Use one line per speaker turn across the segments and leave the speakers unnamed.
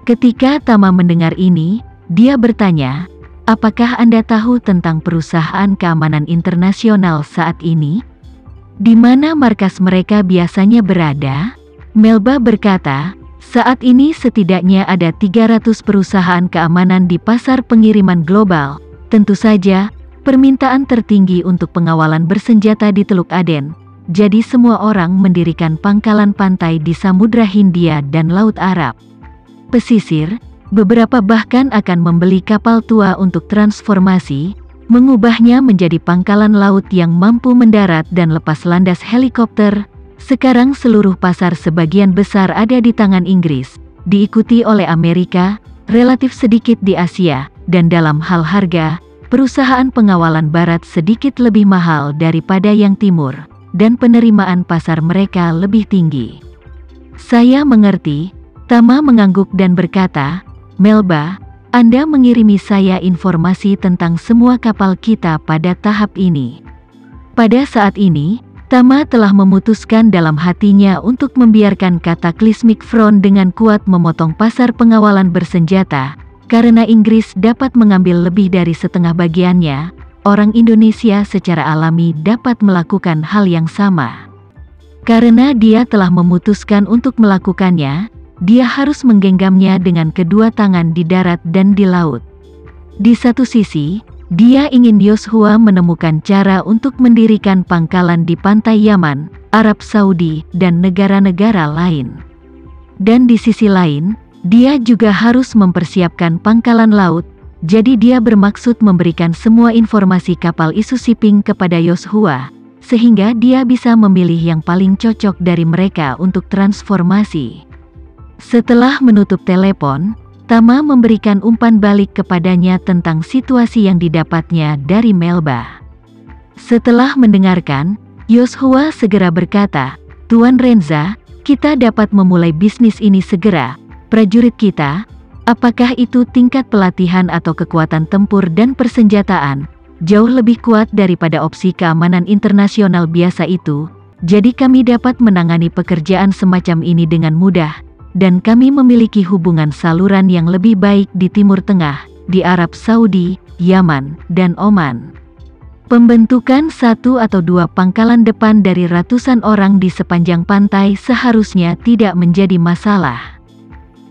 Ketika Tama mendengar ini, dia bertanya, "Apakah Anda tahu tentang perusahaan keamanan internasional saat ini? Di mana markas mereka biasanya berada?" Melba berkata, "Saat ini setidaknya ada 300 perusahaan keamanan di pasar pengiriman global. Tentu saja, permintaan tertinggi untuk pengawalan bersenjata di Teluk Aden. Jadi semua orang mendirikan pangkalan pantai di Samudra Hindia dan Laut Arab Pesisir. Beberapa bahkan akan membeli kapal tua untuk transformasi, mengubahnya menjadi pangkalan laut yang mampu mendarat dan lepas landas helikopter. Sekarang seluruh pasar sebagian besar ada di tangan Inggris, diikuti oleh Amerika, relatif sedikit di Asia, dan dalam hal harga, perusahaan pengawalan barat sedikit lebih mahal daripada yang timur, dan penerimaan pasar mereka lebih tinggi." "Saya mengerti." Tama mengangguk dan berkata, "Melba, Anda mengirimi saya informasi tentang semua kapal kita pada tahap ini." Pada saat ini, Tama telah memutuskan dalam hatinya untuk membiarkan Cataclysmic Front dengan kuat memotong pasar pengawalan bersenjata. Karena Inggris dapat mengambil lebih dari setengah bagiannya, orang Indonesia secara alami dapat melakukan hal yang sama. Karena dia telah memutuskan untuk melakukannya, dia harus menggenggamnya dengan kedua tangan di darat dan di laut. Di satu sisi, dia ingin Yoshua menemukan cara untuk mendirikan pangkalan di pantai Yaman, Arab Saudi, dan negara-negara lain. Dan di sisi lain, dia juga harus mempersiapkan pangkalan laut, jadi dia bermaksud memberikan semua informasi kapal isu shipping kepada Yoshua, sehingga dia bisa memilih yang paling cocok dari mereka untuk transformasi. Setelah menutup telepon, Tama memberikan umpan balik kepadanya tentang situasi yang didapatnya dari Melba. Setelah mendengarkan, Yoshua segera berkata, "Tuan Renza, kita dapat memulai bisnis ini segera. Prajurit kita, apakah itu tingkat pelatihan atau kekuatan tempur dan persenjataan, jauh lebih kuat daripada opsi keamanan internasional biasa itu, jadi kami dapat menangani pekerjaan semacam ini dengan mudah. Dan kami memiliki hubungan saluran yang lebih baik di Timur Tengah, di Arab Saudi, Yaman, dan Oman. Pembentukan satu atau dua pangkalan depan dari ratusan orang di sepanjang pantai seharusnya tidak menjadi masalah."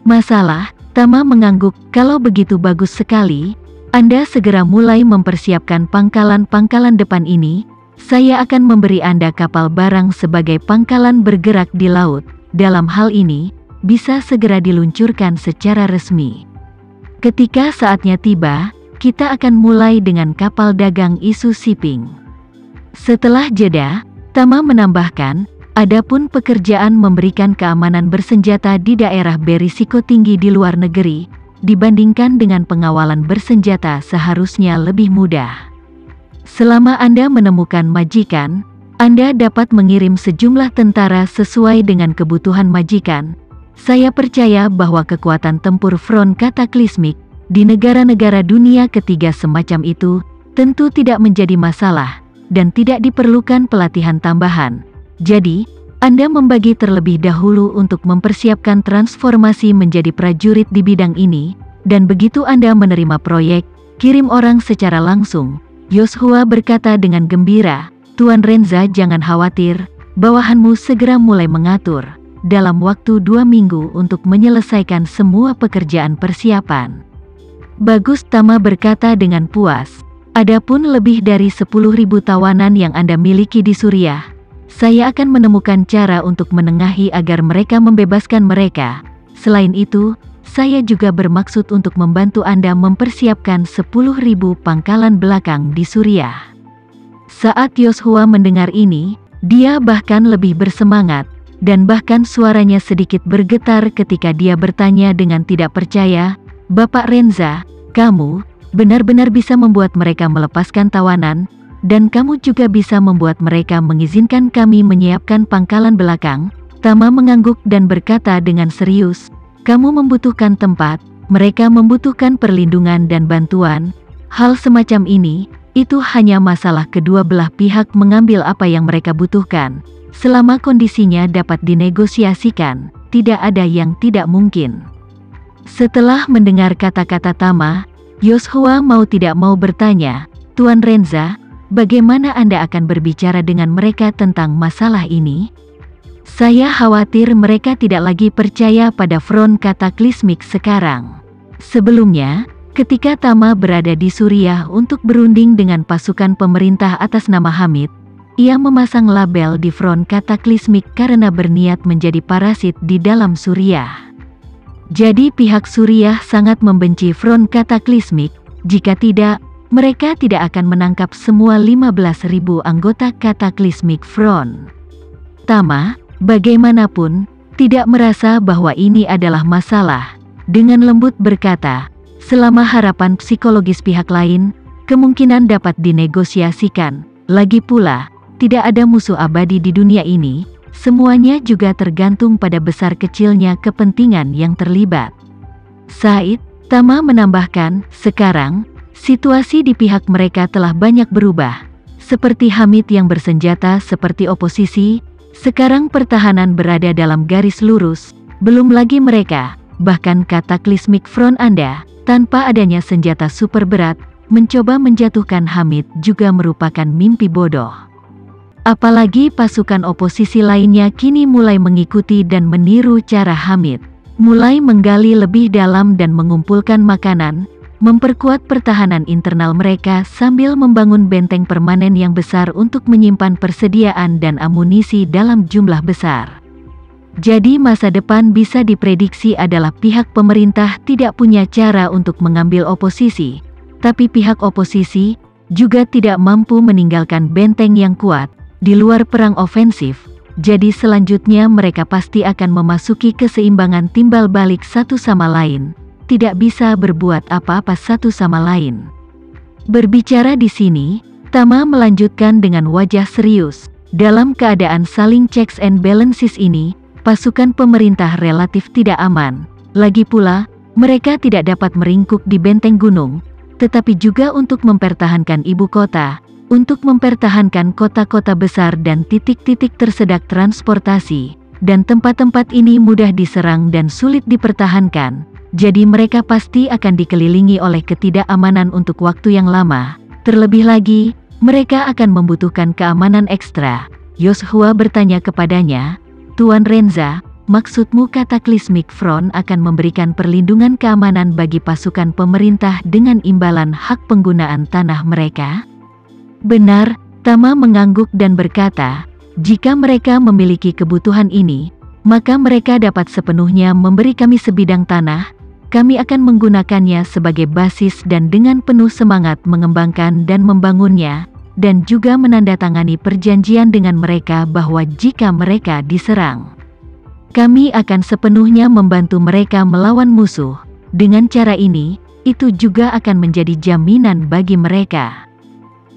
"Masalah?" Tama mengangguk. "Kalau begitu bagus sekali. Anda segera mulai mempersiapkan pangkalan-pangkalan depan ini. Saya akan memberi Anda kapal barang sebagai pangkalan bergerak di laut. Dalam hal ini, bisa segera diluncurkan secara resmi. Ketika saatnya tiba, kita akan mulai dengan kapal dagang isu shipping." Setelah jeda, Tama menambahkan, "Adapun pekerjaan memberikan keamanan bersenjata di daerah berisiko tinggi di luar negeri, dibandingkan dengan pengawalan bersenjata seharusnya lebih mudah. Selama Anda menemukan majikan, Anda dapat mengirim sejumlah tentara sesuai dengan kebutuhan majikan. Saya percaya bahwa kekuatan tempur front Cataclysmic di negara-negara dunia ketiga semacam itu tentu tidak menjadi masalah dan tidak diperlukan pelatihan tambahan. Jadi, Anda membagi terlebih dahulu untuk mempersiapkan transformasi menjadi prajurit di bidang ini, dan begitu Anda menerima proyek, kirim orang secara langsung." Yoshua berkata dengan gembira, "Tuan Renza, jangan khawatir, bawahanmu segera mulai mengatur dalam waktu 2 minggu untuk menyelesaikan semua pekerjaan persiapan." "Bagus," Tama berkata dengan puas. "Adapun lebih dari 10.000 tawanan yang Anda miliki di Suriah, saya akan menemukan cara untuk menengahi agar mereka membebaskan mereka. Selain itu, saya juga bermaksud untuk membantu Anda mempersiapkan 10.000 pangkalan belakang di Suriah." Saat Yoshua mendengar ini, dia bahkan lebih bersemangat, dan bahkan suaranya sedikit bergetar ketika dia bertanya dengan tidak percaya, "Bapak Renza, kamu benar-benar bisa membuat mereka melepaskan tawanan, dan kamu juga bisa membuat mereka mengizinkan kami menyiapkan pangkalan belakang?" Tama mengangguk dan berkata dengan serius, "Kamu membutuhkan tempat, mereka membutuhkan perlindungan dan bantuan. Hal semacam ini, itu hanya masalah kedua belah pihak mengambil apa yang mereka butuhkan. Selama kondisinya dapat dinegosiasikan, tidak ada yang tidak mungkin." Setelah mendengar kata-kata Tama, Yoshua mau tidak mau bertanya, "Tuan Renza, bagaimana Anda akan berbicara dengan mereka tentang masalah ini? Saya khawatir mereka tidak lagi percaya pada front kataklismik sekarang." Sebelumnya, ketika Tama berada di Suriah untuk berunding dengan pasukan pemerintah atas nama Hamid, ia memasang label di front kataklismik karena berniat menjadi parasit di dalam Suriah. Jadi pihak Suriah sangat membenci front kataklismik, jika tidak, mereka tidak akan menangkap semua 15.000 anggota kataklismik front. Tama, bagaimanapun, tidak merasa bahwa ini adalah masalah. Dengan lembut berkata, selama harapan psikologis pihak lain, kemungkinan dapat dinegosiasikan. Lagi pula, tidak ada musuh abadi di dunia ini. Semuanya juga tergantung pada besar kecilnya kepentingan yang terlibat. Said, Tama menambahkan, sekarang, situasi di pihak mereka telah banyak berubah. Seperti Hamid yang bersenjata seperti oposisi, sekarang pertahanan berada dalam garis lurus, belum lagi mereka, bahkan kataklismik front Anda, tanpa adanya senjata super berat, mencoba menjatuhkan Hamid juga merupakan mimpi bodoh. Apalagi pasukan oposisi lainnya kini mulai mengikuti dan meniru cara Hamid. Mulai menggali lebih dalam dan mengumpulkan makanan, memperkuat pertahanan internal mereka sambil membangun benteng permanen yang besar untuk menyimpan persediaan dan amunisi dalam jumlah besar. Jadi masa depan bisa diprediksi adalah pihak pemerintah tidak punya cara untuk mengambil oposisi, tapi pihak oposisi juga tidak mampu meninggalkan benteng yang kuat di luar perang ofensif, jadi selanjutnya mereka pasti akan memasuki keseimbangan timbal balik satu sama lain, tidak bisa berbuat apa-apa satu sama lain. Berbicara di sini, Tama melanjutkan dengan wajah serius. Dalam keadaan saling checks and balances ini, pasukan pemerintah relatif tidak aman. Lagi pula, mereka tidak dapat meringkuk di benteng gunung, tetapi juga untuk mempertahankan ibu kota, untuk mempertahankan kota-kota besar dan titik-titik tersedak transportasi, dan tempat-tempat ini mudah diserang dan sulit dipertahankan, jadi mereka pasti akan dikelilingi oleh ketidakamanan untuk waktu yang lama. Terlebih lagi, mereka akan membutuhkan keamanan ekstra. Yoshua bertanya kepadanya, "Tuan Renza, maksudmu kataklismik front akan memberikan perlindungan keamanan bagi pasukan pemerintah dengan imbalan hak penggunaan tanah mereka?" "Benar," Tama mengangguk dan berkata, "jika mereka memiliki kebutuhan ini, maka mereka dapat sepenuhnya memberi kami sebidang tanah. Kami akan menggunakannya sebagai basis dan dengan penuh semangat mengembangkan dan membangunnya, dan juga menandatangani perjanjian dengan mereka bahwa jika mereka diserang, kami akan sepenuhnya membantu mereka melawan musuh. Dengan cara ini, itu juga akan menjadi jaminan bagi mereka."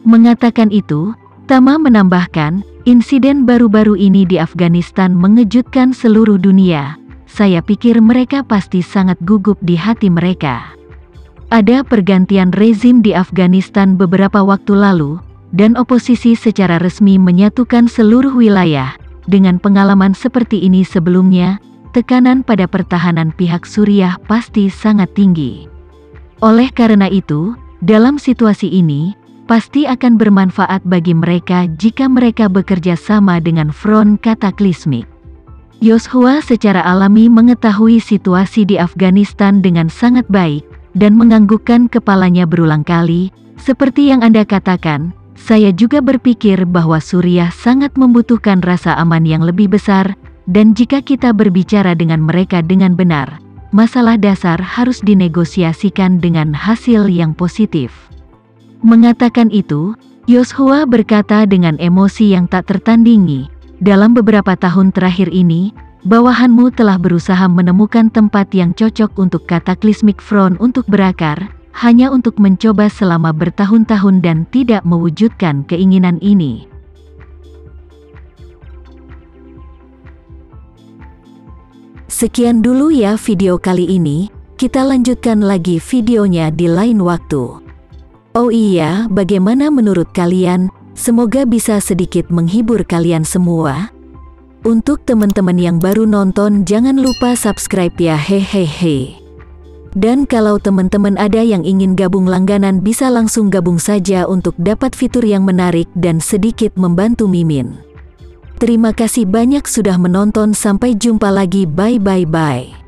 Mengatakan itu, Tama menambahkan, insiden baru-baru ini di Afghanistan mengejutkan seluruh dunia. Saya pikir mereka pasti sangat gugup di hati mereka. Ada pergantian rezim di Afghanistan beberapa waktu lalu, dan oposisi secara resmi menyatukan seluruh wilayah. Dengan pengalaman seperti ini sebelumnya, tekanan pada pertahanan pihak Suriah pasti sangat tinggi. Oleh karena itu, dalam situasi ini, pasti akan bermanfaat bagi mereka jika mereka bekerja sama dengan front kataklismik. Yoshua secara alami mengetahui situasi di Afghanistan dengan sangat baik, dan menganggukkan kepalanya berulang kali. Seperti yang Anda katakan, saya juga berpikir bahwa Suriah sangat membutuhkan rasa aman yang lebih besar, dan jika kita berbicara dengan mereka dengan benar, masalah dasar harus dinegosiasikan dengan hasil yang positif. Mengatakan itu, Yoshua berkata dengan emosi yang tak tertandingi, "Dalam beberapa tahun terakhir ini, bawahanmu telah berusaha menemukan tempat yang cocok untuk kataklismik front untuk berakar, hanya untuk mencoba selama bertahun-tahun dan tidak mewujudkan keinginan ini." Sekian dulu ya video kali ini, kita lanjutkan lagi videonya di lain waktu. Oh iya, bagaimana menurut kalian? Semoga bisa sedikit menghibur kalian semua. Untuk teman-teman yang baru nonton, jangan lupa subscribe ya, hehehe. Dan kalau teman-teman ada yang ingin gabung langganan bisa langsung gabung saja untuk dapat fitur yang menarik dan sedikit membantu Mimin. Terima kasih banyak sudah menonton, sampai jumpa lagi, bye.